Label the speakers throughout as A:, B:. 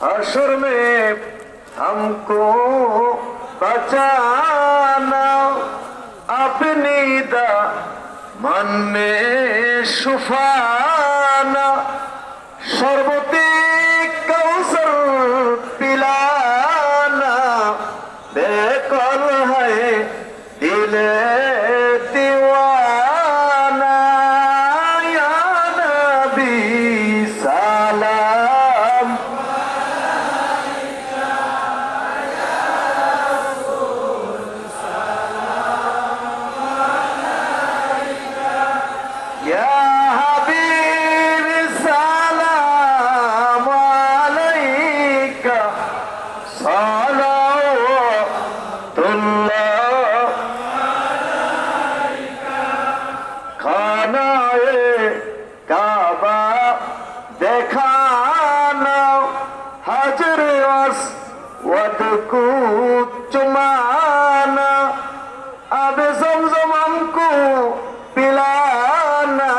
A: हशर में हमको बचाना अपनी दामन में शुफाना शरबते कौसर पिलाना बेकल है दिले दीवाना या नबी सलाम या हबीब सलाम अलैका सलावतुल्लाह खानाए काबा देखाना हजर अस्वद को चुमाना अब ज़मज़म हमको पिलाना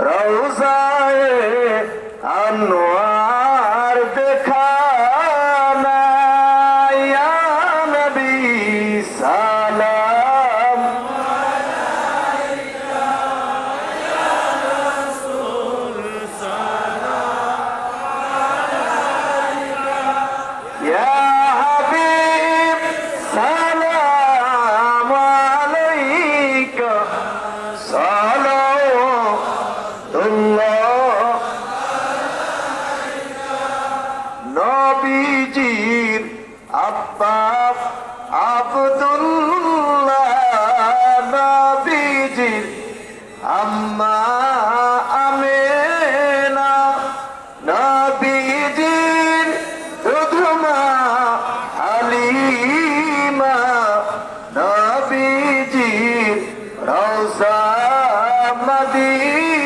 A: रौज़ाए अनवार दिखाना या नबी सलाम या हबीब सलाम अलैका सलावतुल्लाह नबीजीर আব্বা আব্দুল্লাহ নবীজির আম্মা আমেনা নবীজির দুধমা হালিমা নবীজির রওজা মদিনা